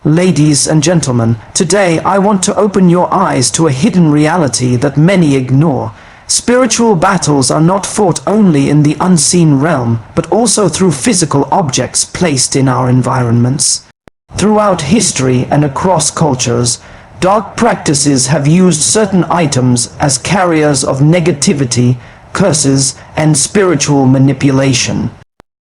Ladies and gentlemen, today I want to open your eyes to a hidden reality that many ignore. Spiritual battles are not fought only in the unseen realm, but also through physical objects placed in our environments. Throughout history and across cultures, dark practices have used certain items as carriers of negativity, curses, and spiritual manipulation.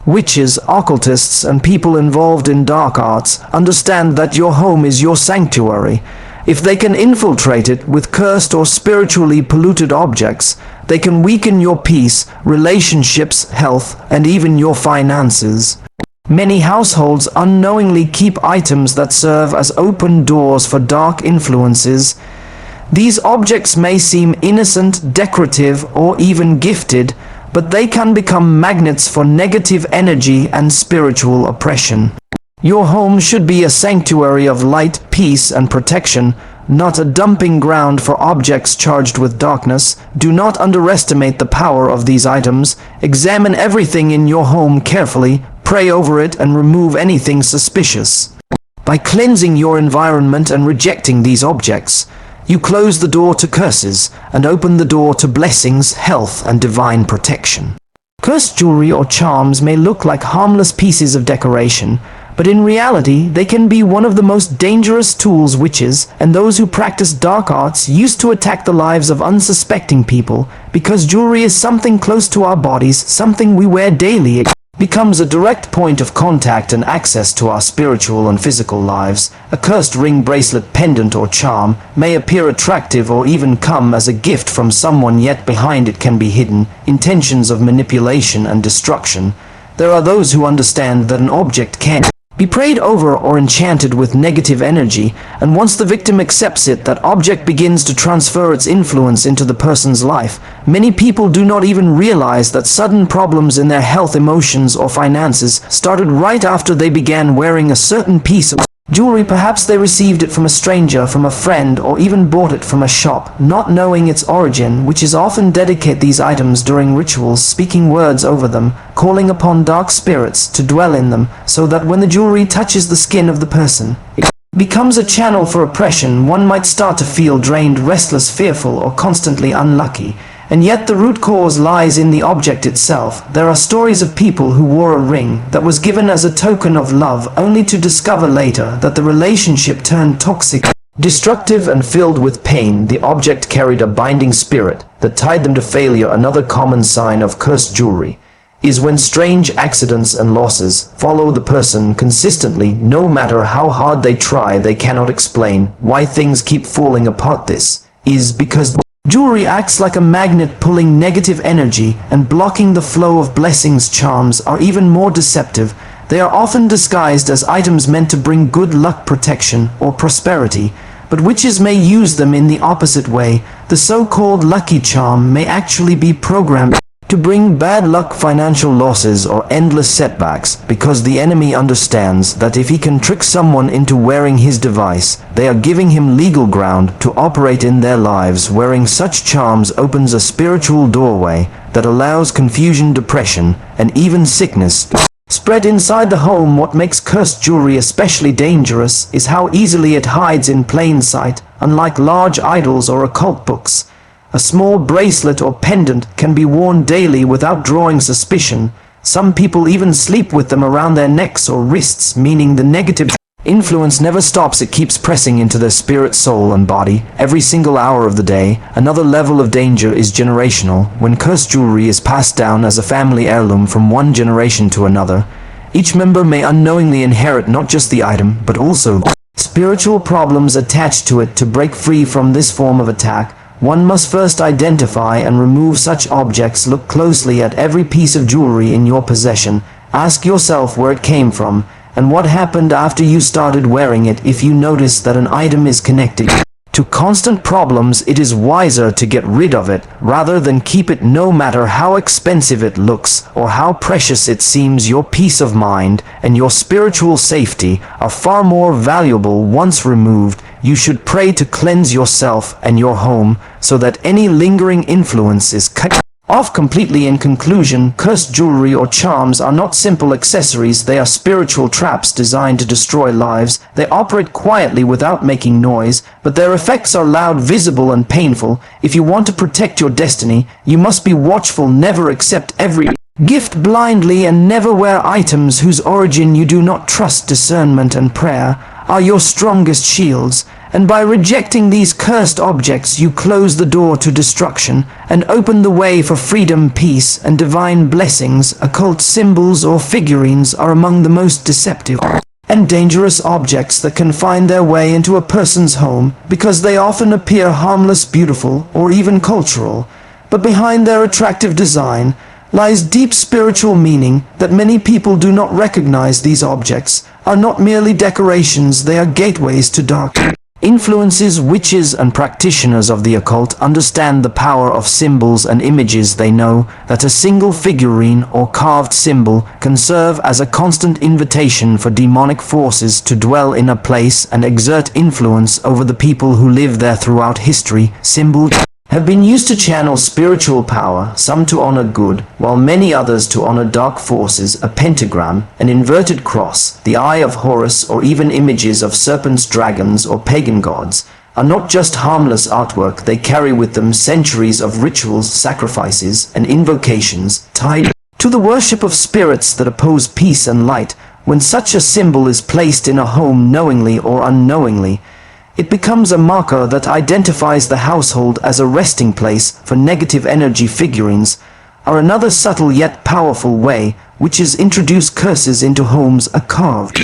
Witches, occultists, and people involved in dark arts understand that your home is your sanctuary. If they can infiltrate it with cursed or spiritually polluted objects, they can weaken your peace, relationships, health, and even your finances. Many households unknowingly keep items that serve as open doors for dark influences. These objects may seem innocent, decorative, or even gifted, but they can become magnets for negative energy and spiritual oppression. Your home should be a sanctuary of light, peace, and protection, not a dumping ground for objects charged with darkness. Do not underestimate the power of these items. Examine everything in your home carefully, pray over it, and remove anything suspicious. By cleansing your environment and rejecting these objects, you close the door to curses and open the door to blessings, health, and divine protection. Cursed jewelry or charms may look like harmless pieces of decoration, but in reality, they can be one of the most dangerous tools witches and those who practice dark arts use to attack the lives of unsuspecting people. Because jewelry is something close to our bodies, something we wear daily, it becomes a direct point of contact and access to our spiritual and physical lives. A cursed ring, bracelet, pendant, or charm may appear attractive or even come as a gift from someone, yet behind it can be hidden intentions of manipulation and destruction. There are those who understand that an object can be prayed over or enchanted with negative energy, and once the victim accepts it, that object begins to transfer its influence into the person's life. Many people do not even realize that sudden problems in their health, emotions, or finances started right after they began wearing a certain piece of jewelry. Perhaps they received it from a stranger, from a friend, or even bought it from a shop, not knowing its origin. Witches often dedicate these items during rituals, speaking words over them, calling upon dark spirits to dwell in them, so that when the jewelry touches the skin of the person, it becomes a channel for oppression. One might start to feel drained, restless, fearful, or constantly unlucky. And yet the root cause lies in the object itself. There are stories of people who wore a ring that was given as a token of love, only to discover later that the relationship turned toxic, destructive, and filled with pain. The object carried a binding spirit that tied them to failure. Another common sign of cursed jewelry is when strange accidents and losses follow the person consistently. No matter how hard they try, they cannot explain why things keep falling apart. This is because jewelry acts like a magnet, pulling negative energy and blocking the flow of blessings. Charms are even more deceptive. They are often disguised as items meant to bring good luck, protection, or prosperity, but witches may use them in the opposite way. The so-called lucky charm may actually be programmed to bring bad luck, financial losses, or endless setbacks, because the enemy understands that if he can trick someone into wearing his device, they are giving him legal ground to operate in their lives. Wearing such charms opens a spiritual doorway that allows confusion, depression, and even sickness to spread inside the home. What makes cursed jewelry especially dangerous is how easily it hides in plain sight. Unlike large idols or occult books, a small bracelet or pendant can be worn daily without drawing suspicion. Some people even sleep with them around their necks or wrists, meaning the negative influence never stops. It keeps pressing into their spirit, soul, and body every single hour of the day. Another level of danger is generational. When cursed jewelry is passed down as a family heirloom from one generation to another, each member may unknowingly inherit not just the item, but also spiritual problems attached to it. To break free from this form of attack, one must first identify and remove such objects. Look closely at every piece of jewelry in your possession. Ask yourself where it came from and what happened after you started wearing it. If you notice that an item is connected to constant problems, it is wiser to get rid of it rather than keep it. No matter how expensive it looks or how precious it seems, your peace of mind and your spiritual safety are far more valuable. Once removed, you should pray to cleanse yourself and your home so that any lingering influence is cut Off completely. In conclusion, cursed jewelry or charms are not simple accessories, they are spiritual traps designed to destroy lives. They operate quietly without making noise, but their effects are loud, visible, and painful. If you want to protect your destiny, you must be watchful, never accept every gift blindly, and never wear items whose origin you do not trust. Discernment and prayer are your strongest shields, and by rejecting these cursed objects you close the door to destruction and open the way for freedom, peace, and divine blessings. Occult symbols or figurines are among the most deceptive and dangerous objects that can find their way into a person's home because they often appear harmless, beautiful, or even cultural. But behind their attractive design lies deep spiritual meaning that many people do not recognize. These objects are not merely decorations, they are gateways to dark influences. Witches and practitioners of the occult understand the power of symbols and images. They know that a single figurine or carved symbol can serve as a constant invitation for demonic forces to dwell in a place and exert influence over the people who live there. Throughout history, symbols have been used to channel spiritual power, some to honor good, while many others to honor dark forces. A pentagram, an inverted cross, the eye of Horus, or even images of serpents, dragons, or pagan gods are not just harmless artwork. They carry with them centuries of rituals, sacrifices, and invocations tied to the worship of spirits that oppose peace and light. When such a symbol is placed in a home, knowingly or unknowingly, it becomes a marker that identifies the household as a resting place for negative energy. Figurines are another subtle yet powerful way witches introduce curses into homes. A carved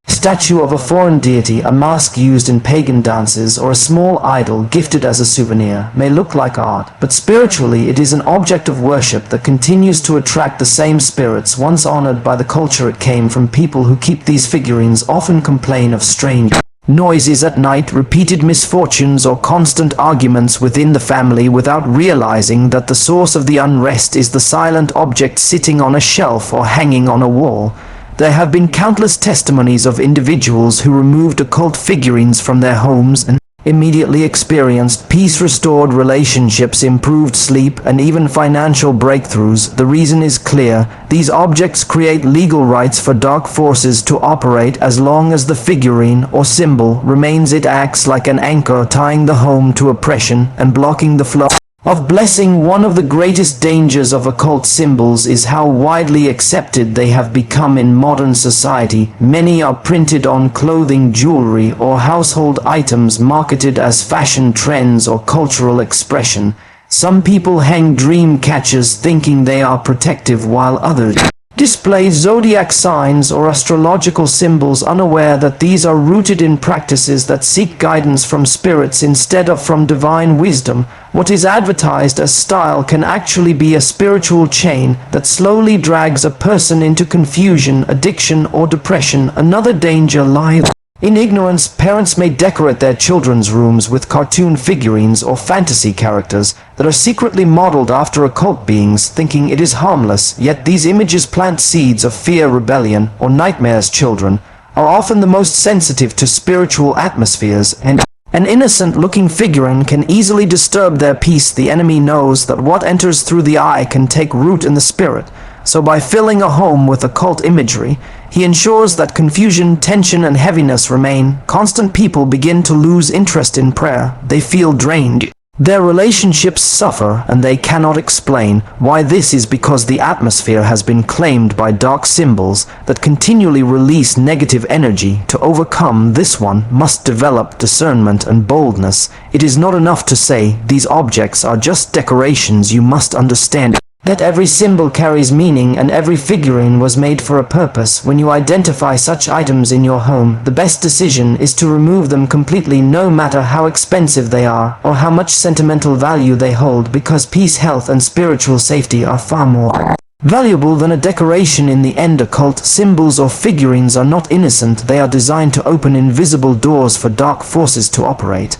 statue of a foreign deity, a mask used in pagan dances, or a small idol gifted as a souvenir may look like art, but spiritually it is an object of worship that continues to attract the same spirits once honored by the culture it came from. People who keep these figurines often complain of strange noises at night, repeated misfortunes, or constant arguments within the family without realizing that the source of the unrest is the silent object sitting on a shelf or hanging on a wall. There have been countless testimonies of individuals who removed occult figurines from their homes and immediately experienced peace, restored relationships, improved sleep, and even financial breakthroughs. The reason is clear: these objects create legal rights for dark forces to operate as long as the figurine or symbol remains. It acts like an anchor, tying the home to oppression and blocking the flow of blessing. One of the greatest dangers of occult symbols is how widely accepted they have become in modern society. Many are printed on clothing, jewelry, or household items, marketed as fashion trends or cultural expression. Some people hang dream catchers thinking they are protective, while others display zodiac signs or astrological symbols, unaware that these are rooted in practices that seek guidance from spirits instead of from divine wisdom. What is advertised as style can actually be a spiritual chain that slowly drags a person into confusion, addiction, or depression. Another danger lies in ignorance. Parents may decorate their children's rooms with cartoon figurines or fantasy characters that are secretly modeled after occult beings, thinking it is harmless, yet these images plant seeds of fear, rebellion, or nightmares. Children are often the most sensitive to spiritual atmospheres, and an innocent-looking figurine can easily disturb their peace. The enemy knows that what enters through the eye can take root in the spirit, so by filling a home with occult imagery, he ensures that confusion, tension, and heaviness remain constant. People begin to lose interest in prayer. They feel drained. Their relationships suffer, and they cannot explain why. This is because the atmosphere has been claimed by dark symbols that continually release negative energy. To overcome this, one must develop discernment and boldness. It is not enough to say these objects are just decorations. You must understand that every symbol carries meaning and every figurine was made for a purpose. When you identify such items in your home, the best decision is to remove them completely, no matter how expensive they are or how much sentimental value they hold, because peace, health, and spiritual safety are far more valuable than a decoration. In the end, occult symbols or figurines are not innocent. They are designed to open invisible doors for dark forces to operate,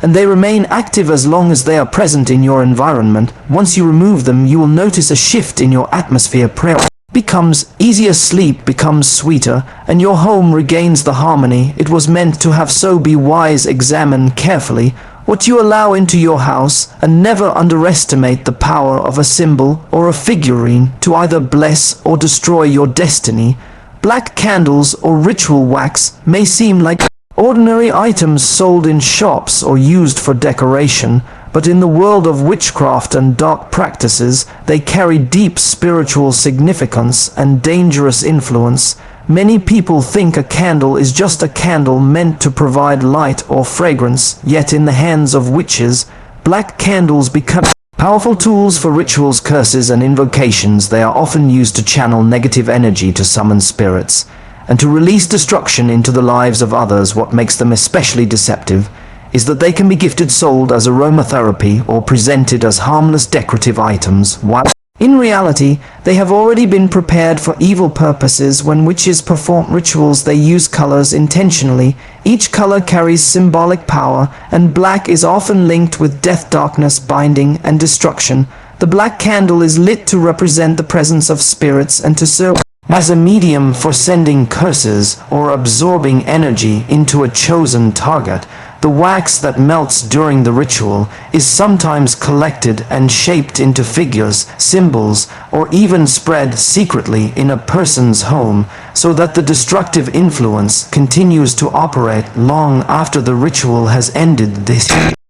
and they remain active as long as they are present in your environment. Once you remove them, you will notice a shift in your atmosphere. Prayer becomes easier, sleep becomes sweeter, and your home regains the harmony it was meant to have. So be wise, examine carefully what you allow into your house, and never underestimate the power of a symbol or a figurine to either bless or destroy your destiny. Black candles or ritual wax may seem like ordinary items sold in shops or used for decoration, but in the world of witchcraft and dark practices, they carry deep spiritual significance and dangerous influence. Many people think a candle is just a candle meant to provide light or fragrance, yet in the hands of witches, black candles become powerful tools for rituals, curses, and invocations. They are often used to channel negative energy, to summon spirits, and to release destruction into the lives of others. What makes them especially deceptive is that they can be gifted, sold as aromatherapy, or presented as harmless decorative items, while in reality, they have already been prepared for evil purposes. When witches perform rituals, they use colors intentionally. Each color carries symbolic power, and black is often linked with death, darkness, binding, and destruction. The black candle is lit to represent the presence of spirits and to serve as a medium for sending curses or absorbing energy into a chosen target. The wax that melts during the ritual is sometimes collected and shaped into figures, symbols, or even spread secretly in a person's home, so that the destructive influence continues to operate long after the ritual has ended. This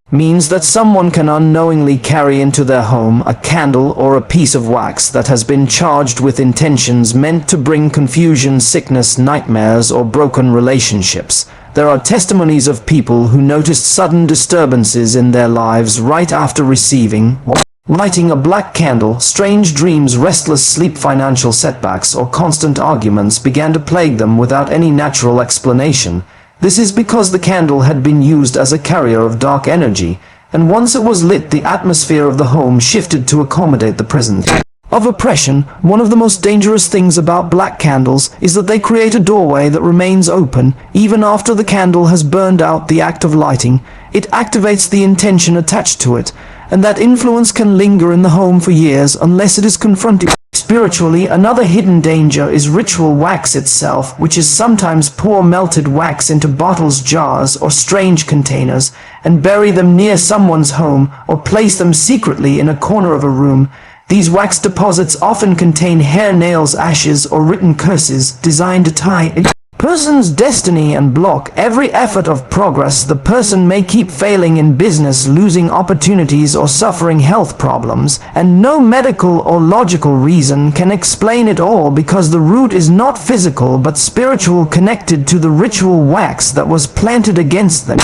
means that someone can unknowingly carry into their home a candle or a piece of wax that has been charged with intentions meant to bring confusion, sickness, nightmares, or broken relationships. There are testimonies of people who noticed sudden disturbances in their lives right after receiving or lighting a black candle. Strange dreams, restless sleep, financial setbacks, or constant arguments began to plague them without any natural explanation. This is because the candle had been used as a carrier of dark energy, and once it was lit, the atmosphere of the home shifted to accommodate the presence of oppression. One of the most dangerous things about black candles is that they create a doorway that remains open even after the candle has burned out. The act of lighting it activates the intention attached to it, and that influence can linger in the home for years unless it is confronted spiritually. Another hidden danger is ritual wax itself, which is sometimes pour melted wax into bottles, jars, or strange containers and bury them near someone's home, or place them secretly in a corner of a room. These wax deposits often contain hair, nails, ashes, or written curses designed to tie a person's destiny and block every effort of progress. The person may keep failing in business, losing opportunities, or suffering health problems, and no medical or logical reason can explain it all, because the root is not physical but spiritual, connected to the ritual wax that was planted against them.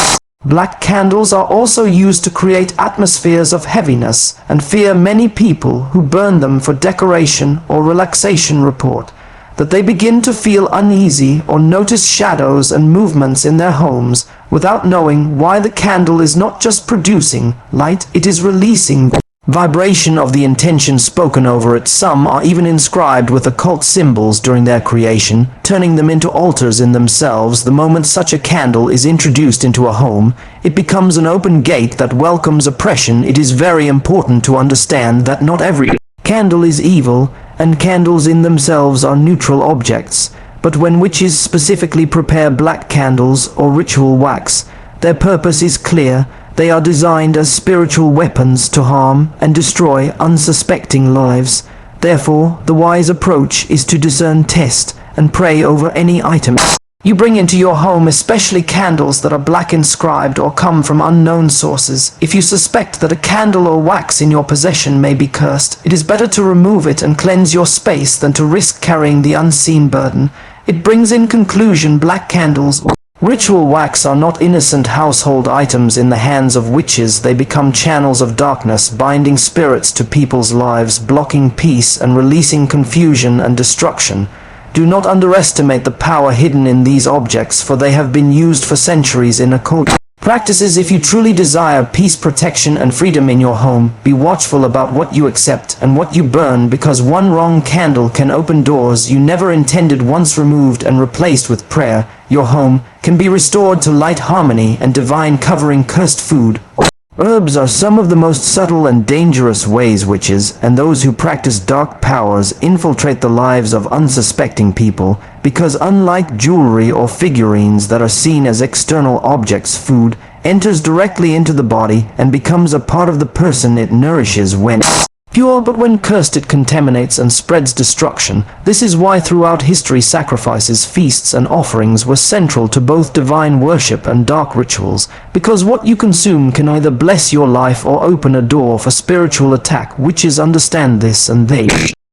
Black candles are also used to create atmospheres of heaviness and fear. Many people who burn them for decoration or relaxation report that they begin to feel uneasy or notice shadows and movements in their homes without knowing why. The candle is not just producing light, it is releasing vibration of the intention spoken over it. Some are even inscribed with occult symbols during their creation, turning them into altars in themselves. The moment such a candle is introduced into a home, it becomes an open gate that welcomes oppression. It is very important to understand that not every candle is evil, and candles in themselves are neutral objects. But when witches specifically prepare black candles or ritual wax, their purpose is clear. They are designed as spiritual weapons to harm and destroy unsuspecting lives. Therefore, the wise approach is to discern, test, and pray over any item you bring into your home, especially candles that are black inscribed or come from unknown sources. If you suspect that a candle or wax in your possession may be cursed, it is better to remove it and cleanse your space than to risk carrying the unseen burden. It brings in conclusion, black candles ritual wax are not innocent household items in the hands of witches. They become channels of darkness, binding spirits to people's lives, blocking peace and releasing confusion and destruction. Do not underestimate the power hidden in these objects, for they have been used for centuries in occult practices. If you truly desire peace, protection, and freedom in your home, be watchful about what you accept and what you burn, because one wrong candle can open doors you never intended. Once removed and replaced with prayer, your home can be restored to light, harmony, and divine covering. Cursed food herbs are some of the most subtle and dangerous ways witches and those who practice dark powers infiltrate the lives of unsuspecting people, because unlike jewelry or figurines that are seen as external objects, food, enters directly into the body and becomes a part of the person it nourishes when pure, but when cursed it contaminates and spreads destruction. This is why throughout history sacrifices, feasts and offerings were central to both divine worship and dark rituals, because what you consume can either bless your life or open a door for spiritual attack. Witches understand this, and they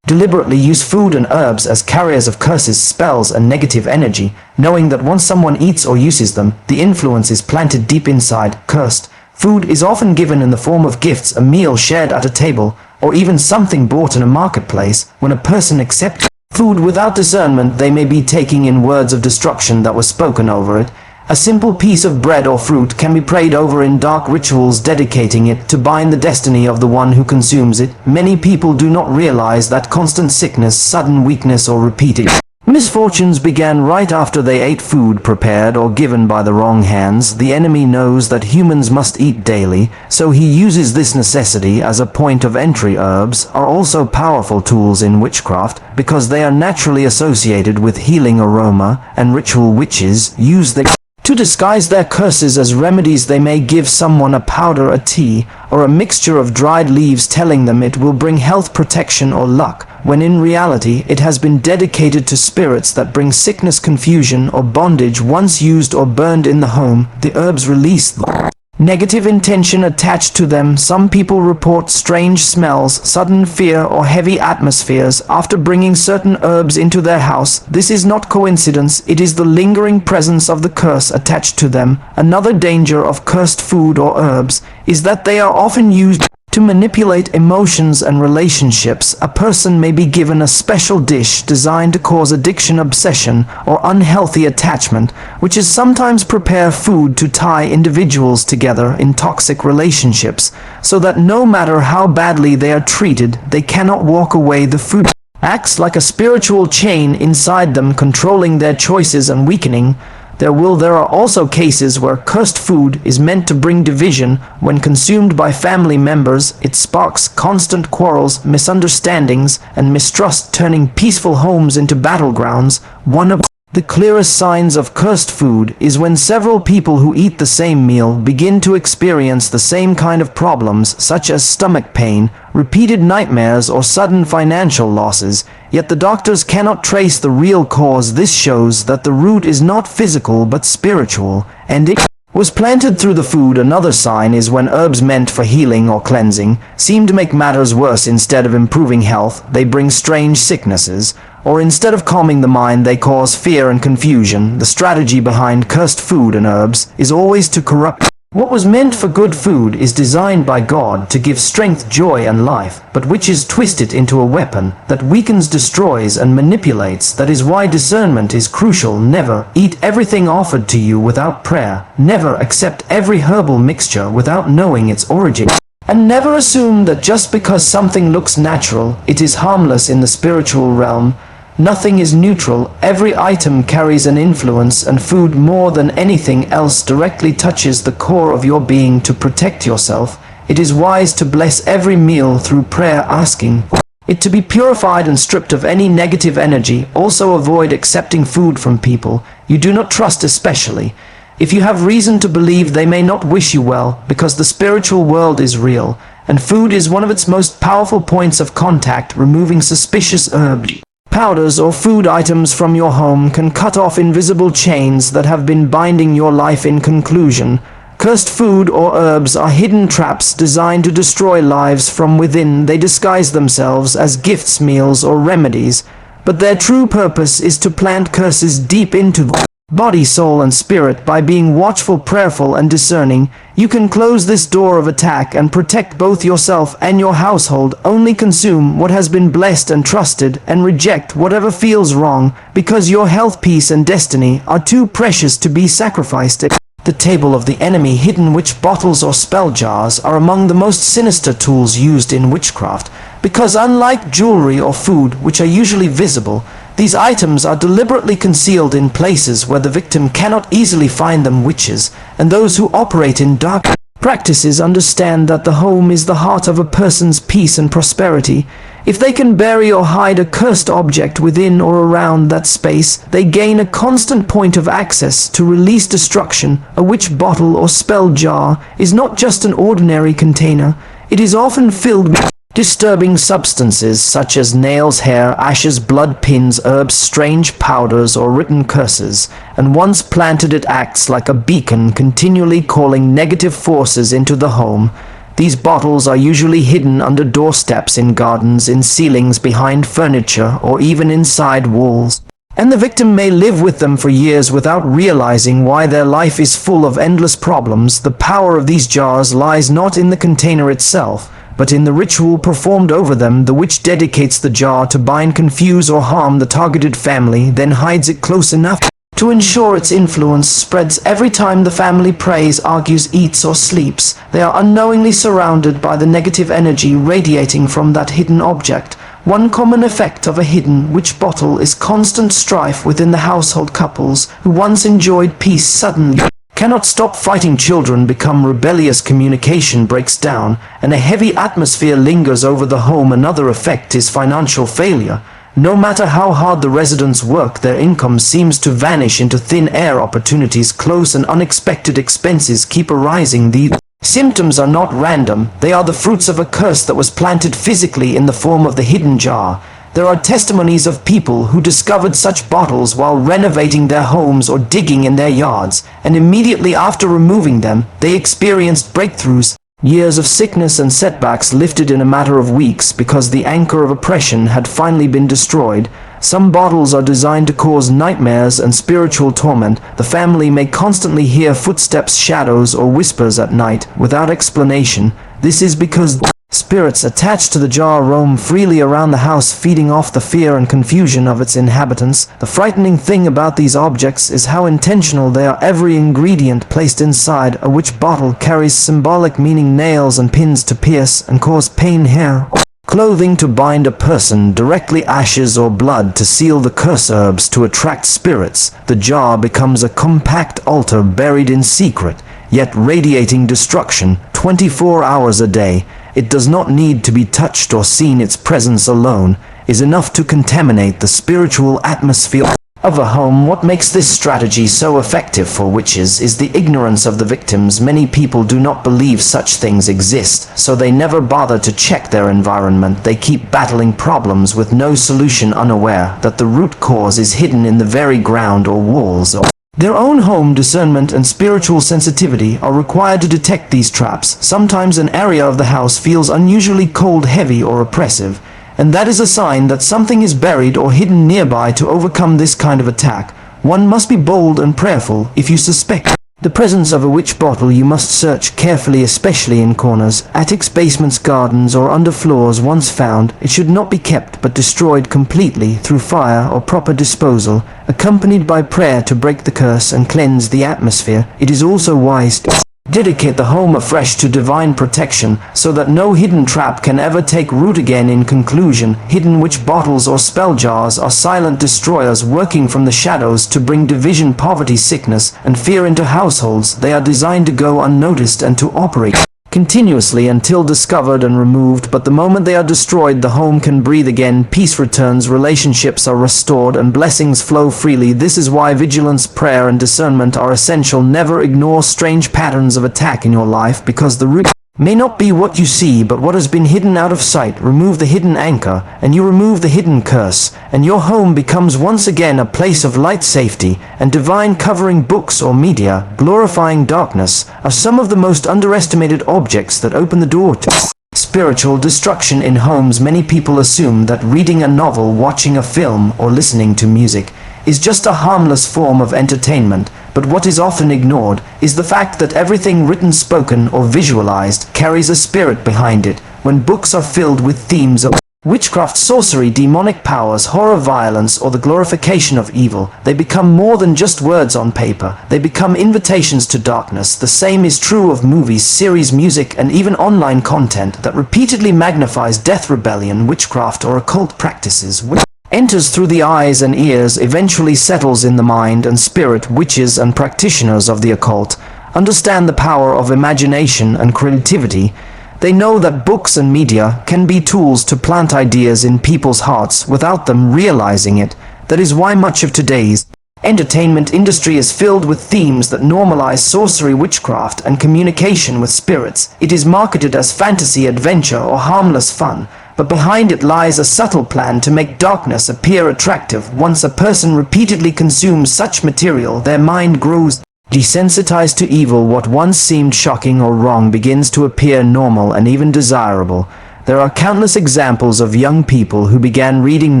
deliberately use food and herbs as carriers of curses, spells and negative energy, knowing that once someone eats or uses them, the influence is planted deep inside. Cursed food is often given in the form of gifts, a meal shared at a table, or even something bought in a marketplace. When a person accepts food without discernment, they may be taking in words of destruction that were spoken over it. A simple piece of bread or fruit can be prayed over in dark rituals, dedicating it to bind the destiny of the one who consumes it. Many people do not realize that constant sickness, sudden weakness or repeated misfortunes began right after they ate food prepared or given by the wrong hands. The enemy knows that humans must eat daily, so he uses this necessity as a point of entry. Herbs are also powerful tools in witchcraft because they are naturally associated with healing aroma, and ritual witches use them to disguise their curses as remedies. They may give someone a powder, a tea, or a mixture of dried leaves telling them it will bring health, protection or luck, when in reality it has been dedicated to spirits that bring sickness, confusion or bondage. Once used or burned in the home, the herbs release the negative intention attached to them. Some people report strange smells, sudden fear or heavy atmospheres after bringing certain herbs into their house. This is not coincidence, it is the lingering presence of the curse attached to them. Another danger of cursed food or herbs is that they are often used to manipulate emotions and relationships. A person may be given a special dish designed to cause addiction, obsession, or unhealthy attachment, which is sometimes prepare food to tie individuals together in toxic relationships, so that no matter how badly they are treated, they cannot walk away. The food acts like a spiritual chain inside them, controlling their choices and weakening their will. There are also cases where cursed food is meant to bring division. When consumed by family members, it sparks constant quarrels, misunderstandings, and mistrust, turning peaceful homes into battlegrounds. One of the clearest signs of cursed food is when several people who eat the same meal begin to experience the same kind of problems, such as stomach pain, repeated nightmares, or sudden financial losses. Yet the doctors cannot trace the real cause. This shows that the root is not physical but spiritual, and it was planted through the food. Another sign is when herbs meant for healing or cleansing seem to make matters worse. Instead of improving health, they bring strange sicknesses, or instead of calming the mind, they cause fear and confusion. The strategy behind cursed food and herbs is always to corrupt. What was meant for good food is designed by God to give strength, joy and life, but witches twist it into a weapon that weakens, destroys and manipulates. That is why discernment is crucial. Never eat everything offered to you without prayer. Never accept every herbal mixture without knowing its origin. And never assume that just because something looks natural, it is harmless. In the spiritual realm, nothing is neutral. Every item carries an influence, and food, more than anything else, directly touches the core of your being. To protect yourself, it is wise to bless every meal through prayer, asking it to be purified and stripped of any negative energy. Also avoid accepting food from people you do not trust, especially if you have reason to believe they may not wish you well, because the spiritual world is real, and food is one of its most powerful points of contact. Removing suspicious herbs, powders or food items from your home can cut off invisible chains that have been binding your life. In conclusion, cursed food or herbs are hidden traps designed to destroy lives from within. They disguise themselves as gifts, meals or remedies, but their true purpose is to plant curses deep into the body, soul and spirit. By being watchful, prayerful and discerning, you can close this door of attack and protect both yourself and your household. Only consume what has been blessed and trusted, and reject whatever feels wrong, because your health, peace and destiny are too precious to be sacrificed. The table of the enemy. Hidden witch bottles or spell jars are among the most sinister tools used in witchcraft, because unlike jewelry or food, which are usually visible, these items are deliberately concealed in places where the victim cannot easily find them. Witches and those who operate in dark practices understand that the home is the heart of a person's peace and prosperity. If they can bury or hide a cursed object within or around that space, they gain a constant point of access to release destruction. A witch bottle or spell jar is not just an ordinary container. It is often filled with disturbing substances such as nails, hair, ashes, blood, pins, herbs, strange powders, or written curses, and once planted it acts like a beacon, continually calling negative forces into the home. These bottles are usually hidden under doorsteps, in gardens, in ceilings, behind furniture, or even inside walls. And the victim may live with them for years without realizing why their life is full of endless problems. The power of these jars lies not in the container itself, but in the ritual performed over them. The witch dedicates the jar to bind, confuse, or harm the targeted family, then hides it close enough to ensure its influence spreads. Every time the family prays, argues, eats, or sleeps, they are unknowingly surrounded by the negative energy radiating from that hidden object. One common effect of a hidden witch bottle is constant strife within the household. Couples who once enjoyed peace suddenly cannot stop fighting. Children become rebellious, communication breaks down, and a heavy atmosphere lingers over the home. Another effect is financial failure. No matter how hard the residents work, their income seems to vanish into thin air. Opportunities close and unexpected expenses keep arising. These symptoms are not random. They are the fruits of a curse that was planted physically in the form of the hidden jar. There are testimonies of people who discovered such bottles while renovating their homes or digging in their yards, and immediately after removing them, they experienced breakthroughs. Years of sickness and setbacks lifted in a matter of weeks because the anchor of oppression had finally been destroyed. Some bottles are designed to cause nightmares and spiritual torment. The family may constantly hear footsteps, shadows, or whispers at night without explanation. This is because spirits attached to the jar roam freely around the house, feeding off the fear and confusion of its inhabitants. The frightening thing about these objects is how intentional they are. Every ingredient placed inside a witch bottle carries symbolic meaning: nails and pins to pierce and cause pain, hair, clothing to bind a person, directly ashes or blood to seal the curse, herbs to attract spirits. The jar becomes a compact altar buried in secret, yet radiating destruction 24 hours a day. It does not need to be touched or seen. Its presence alone is enough to contaminate the spiritual atmosphere of a home. What makes this strategy so effective for witches is the ignorance of the victims. Many people do not believe such things exist, so they never bother to check their environment. They keep battling problems with no solution, unaware that the root cause is hidden in the very ground or walls of their own home. Discernment and spiritual sensitivity are required to detect these traps. Sometimes an area of the house feels unusually cold, heavy, or oppressive, and that is a sign that something is buried or hidden nearby. To overcome this kind of attack, one must be bold and prayerful. If you suspect the presence of a witch bottle, you must search carefully, especially in corners, attics, basements, gardens, or under floors. Once found, it should not be kept but destroyed completely through fire or proper disposal, accompanied by prayer to break the curse and cleanse the atmosphere. It is also wise to dedicate the home afresh to divine protection so that no hidden trap can ever take root again. In conclusion, hidden witch bottles or spell jars are silent destroyers working from the shadows to bring division, poverty, sickness, and fear into households. They are designed to go unnoticed and to operate continuously until discovered and removed, but the moment they are destroyed, the home can breathe again. Peace returns, relationships are restored, and blessings flow freely. This is why vigilance, prayer, and discernment are essential. Never ignore strange patterns of attack in your life, because the root may not be what you see, but what has been hidden out of sight. Remove the hidden anchor, and you remove the hidden curse, and your home becomes once again a place of light, safety, and divine covering. Books or media glorifying darkness are some of the most underestimated objects that open the door to spiritual destruction in homes. Many people assume that reading a novel, watching a film, or listening to music is just a harmless form of entertainment. But what is often ignored is the fact that everything written, spoken, or visualized carries a spirit behind it. When books are filled with themes of witchcraft, sorcery, demonic powers, horror, violence, or the glorification of evil, they become more than just words on paper. They become invitations to darkness. The same is true of movies, series, music, and even online content that repeatedly magnifies death, rebellion, witchcraft, or occult practices. Enters through the eyes and ears, eventually settles in the mind and spirit. Witches and practitioners of the occult understand the power of imagination and creativity. They know that books and media can be tools to plant ideas in people's hearts without them realizing it. That is why much of today's entertainment industry is filled with themes that normalize sorcery, witchcraft, and communication with spirits. It is marketed as fantasy, adventure, or harmless fun, but behind it lies a subtle plan to make darkness appear attractive. Once a person repeatedly consumes such material, their mind grows desensitized to evil. What once seemed shocking or wrong begins to appear normal and even desirable. There are countless examples of young people who began reading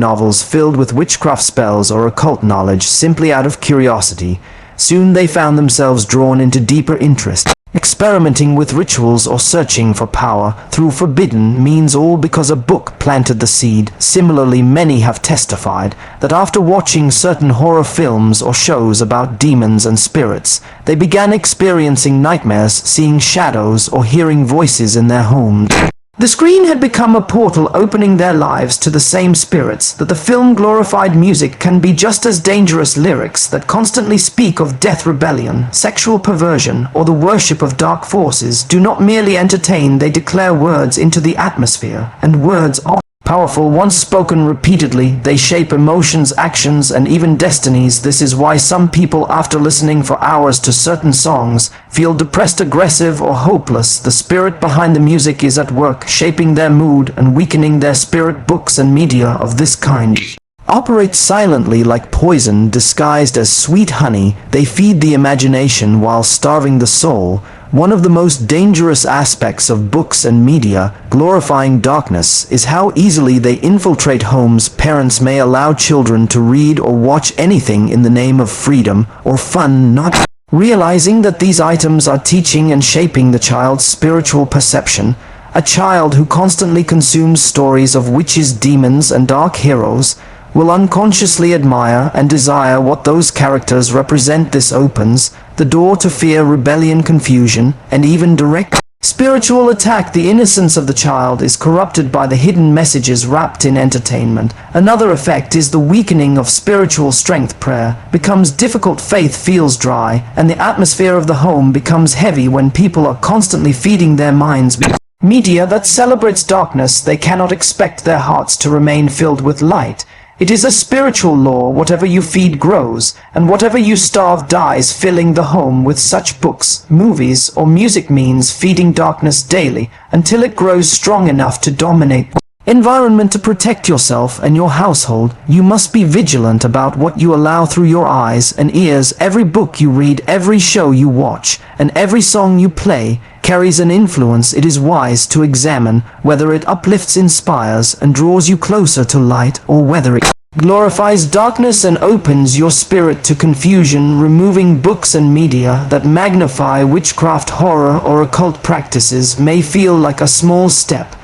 novels filled with witchcraft spells or occult knowledge simply out of curiosity. Soon they found themselves drawn into deeper interest, experimenting with rituals or searching for power through forbidden means, all because a book planted the seed. Similarly, many have testified that after watching certain horror films or shows about demons and spirits, they began experiencing nightmares, seeing shadows, or hearing voices in their homes. The screen had become a portal opening their lives to the same spirits that the film glorified. Music can be just as dangerous. Lyrics that constantly speak of death, rebellion, sexual perversion, or the worship of dark forces do not merely entertain, they declare words into the atmosphere, and words are powerful. Once spoken repeatedly, they shape emotions, actions, and even destinies. This is why some people, after listening for hours to certain songs, feel depressed, aggressive, or hopeless. The spirit behind the music is at work, shaping their mood and weakening their spirit. Books and media of this kind operate silently like poison disguised as sweet honey. They feed the imagination while starving the soul. One of the most dangerous aspects of books and media glorifying darkness is how easily they infiltrate homes. Parents may allow children to read or watch anything in the name of freedom or fun, not realizing that these items are teaching and shaping the child's spiritual perception. A child who constantly consumes stories of witches, demons, and dark heroes will unconsciously admire and desire what those characters represent. This opens the door to fear, rebellion, confusion, and even direct spiritual attack. The innocence of the child is corrupted by the hidden messages wrapped in entertainment. Another effect is the weakening of spiritual strength. Prayer becomes difficult, faith feels dry, and the atmosphere of the home becomes heavy when people are constantly feeding their minds with media that celebrates darkness. They cannot expect their hearts to remain filled with light. It is a spiritual law: whatever you feed grows, and whatever you starve dies. Filling the home with such books, movies, or music means feeding darkness daily until it grows strong enough to dominate the environment. To protect yourself and your household, you must be vigilant about what you allow through your eyes and ears. Every book you read, every show you watch, and every song you play carries an influence. It is wise to examine whether it uplifts, inspires, and draws you closer to light, or whether it glorifies darkness and opens your spirit to confusion. Removing books and media that magnify witchcraft, horror, or occult practices may feel like a small step,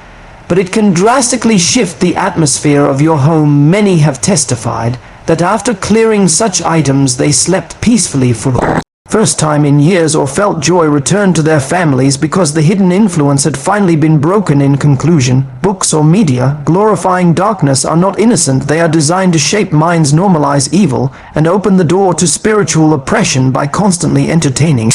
but it can drastically shift the atmosphere of your home. Many have testified that after clearing such items, they slept peacefully for the first time in years, or felt joy return to their families because the hidden influence had finally been broken. In conclusion, books or media glorifying darkness are not innocent. They are designed to shape minds, normalize evil, and open the door to spiritual oppression. By constantly entertaining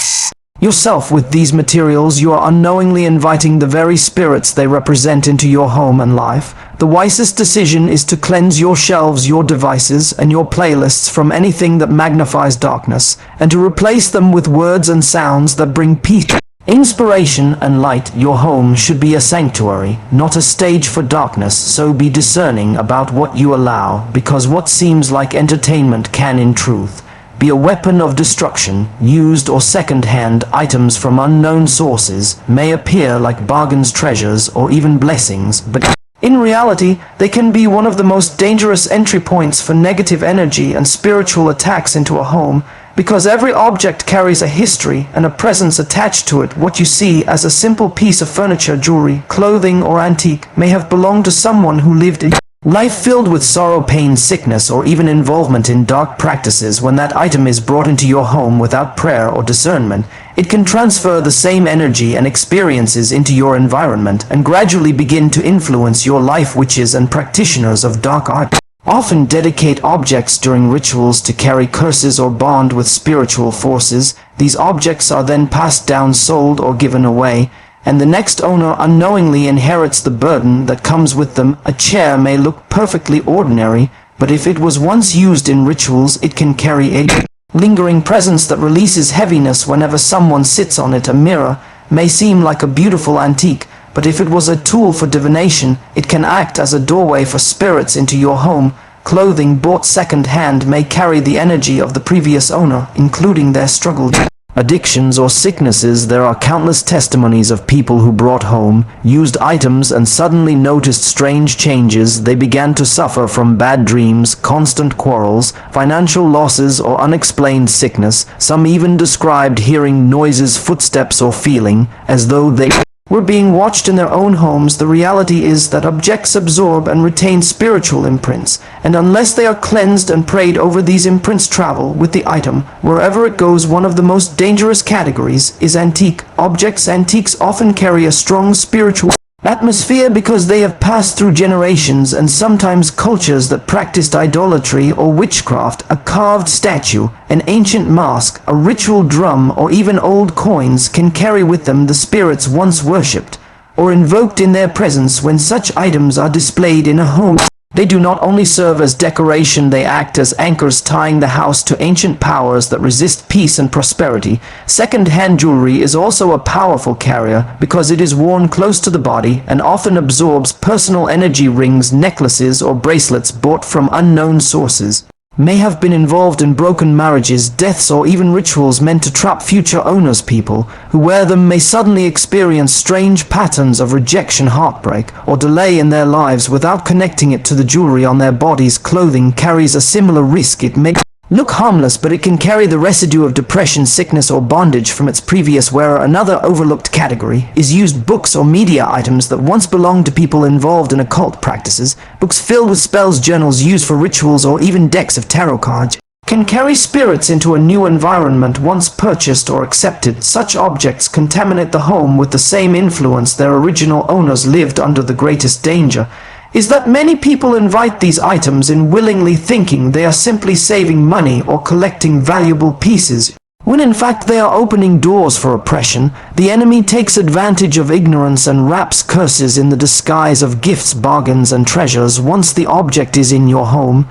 yourself with these materials, you are unknowingly inviting the very spirits they represent into your home and life. The wisest decision is to cleanse your shelves, your devices, and your playlists from anything that magnifies darkness, and to replace them with words and sounds that bring peace, inspiration, and light. Your home should be a sanctuary, not a stage for darkness. So be discerning about what you allow, because what seems like entertainment can, in truth, be a weapon of destruction. Used or second-hand items from unknown sources may appear like bargains, treasures, or even blessings, but in reality, they can be one of the most dangerous entry points for negative energy and spiritual attacks into a home, because every object carries a history and a presence attached to it. What you see as a simple piece of furniture, jewelry, clothing, or antique may have belonged to someone who lived in life filled with sorrow, pain, sickness, or even involvement in dark practices. When that item is brought into your home without prayer or discernment, it can transfer the same energy and experiences into your environment and gradually begin to influence your life. Witches and practitioners of dark art often dedicate objects during rituals to carry curses or bond with spiritual forces. These objects are then passed down, sold, or given away, and the next owner unknowingly inherits the burden that comes with them. A chair may look perfectly ordinary, but if it was once used in rituals, it can carry a lingering presence that releases heaviness whenever someone sits on it. A mirror may seem like a beautiful antique, but if it was a tool for divination, it can act as a doorway for spirits into your home. Clothing bought second-hand may carry the energy of the previous owner, including their struggle, addictions or sicknesses. There are countless testimonies of people who brought home used items and suddenly noticed strange changes. They began to suffer from bad dreams, constant quarrels, financial losses, or unexplained sickness. Some even described hearing noises, footsteps, or feeling as though they were being watched in their own homes. The reality is that objects absorb and retain spiritual imprints, and unless they are cleansed and prayed over, these imprints travel with the item wherever it goes. One of the most dangerous categories is antique objects. Antiques often carry a strong spiritual atmosphere because they have passed through generations and sometimes cultures that practiced idolatry or witchcraft. A carved statue, an ancient mask, a ritual drum, or even old coins can carry with them the spirits once worshipped or invoked in their presence. When such items are displayed in a home, they do not only serve as decoration, they act as anchors tying the house to ancient powers that resist peace and prosperity. Second-hand jewelry is also a powerful carrier because it is worn close to the body and often absorbs personal energy. Rings, necklaces, or bracelets bought from unknown sources may have been involved in broken marriages, deaths, or even rituals meant to trap future owners. People who wear them may suddenly experience strange patterns of rejection, heartbreak, or delay in their lives without connecting it to the jewelry on their bodies. Clothing carries a similar risk. It may look harmless, but it can carry the residue of depression, sickness, or bondage from its previous wearer. Another overlooked category is used books or media items that once belonged to people involved in occult practices. Books filled with spells, journals used for rituals, or even decks of tarot cards can carry spirits into a new environment once purchased or accepted. Such objects contaminate the home with the same influence their original owners lived under. The greatest danger is that many people invite these items in willingly, thinking they are simply saving money or collecting valuable pieces, when in fact they are opening doors for oppression. The enemy takes advantage of ignorance and wraps curses in the disguise of gifts, bargains, and treasures. Once the object is in your home,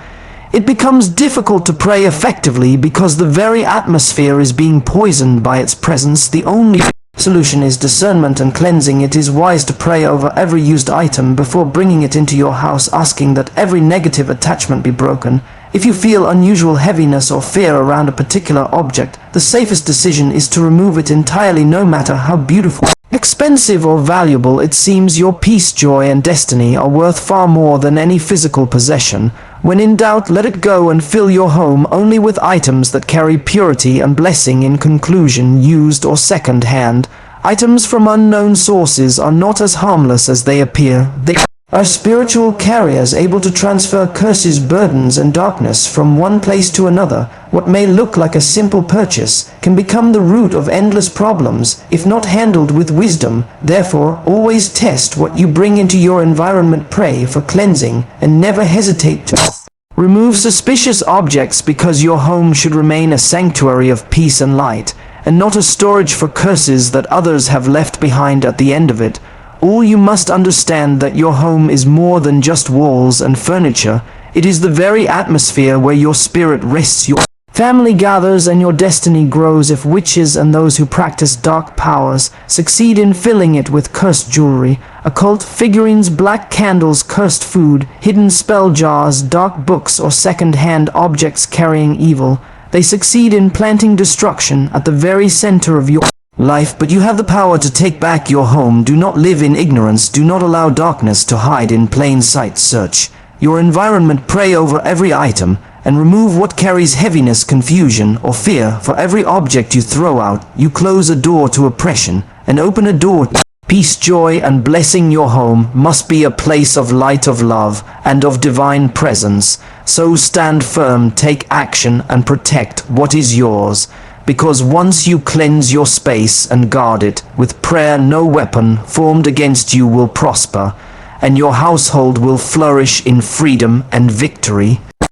it becomes difficult to pray effectively because the very atmosphere is being poisoned by its presence. The only solution is discernment and cleansing. It is wise to pray over every used item before bringing it into your house, asking that every negative attachment be broken. If you feel unusual heaviness or fear around a particular object, the safest decision is to remove it entirely, no matter how beautiful, expensive, or valuable it seems. Your peace, joy, and destiny are worth far more than any physical possession. When in doubt, let it go and fill your home only with items that carry purity and blessing. In conclusion, used or second-hand items from unknown sources are not as harmless as they appear. They are spiritual carriers able to transfer curses, burdens, and darkness from one place to another. What may look like a simple purchase can become the root of endless problems if not handled with wisdom. Therefore, always test what you bring into your environment, pray for cleansing, and never hesitate to remove suspicious objects, because your home should remain a sanctuary of peace and light, and not a storage for curses that others have left behind at the end of it. All you must understand that your home is more than just walls and furniture. It is the very atmosphere where your spirit rests, your family gathers, and your destiny grows. If witches and those who practice dark powers succeed in filling it with cursed jewelry, occult figurines, black candles, cursed food, hidden spell jars, dark books, or second-hand objects carrying evil, they succeed in planting destruction at the very center of your life. But you have the power to take back your home. Do not live in ignorance. Do not allow darkness to hide in plain sight. Search your environment, pray over every item, and remove what carries heaviness, confusion, or fear. For every object you throw out, you close a door to oppression and open a door to peace, joy, and blessing. Your home must be a place of light, of love, and of divine presence. So stand firm, take action, and protect what is yours. Because once you cleanse your space and guard it with prayer, no weapon formed against you will prosper, and your household will flourish in freedom and victory.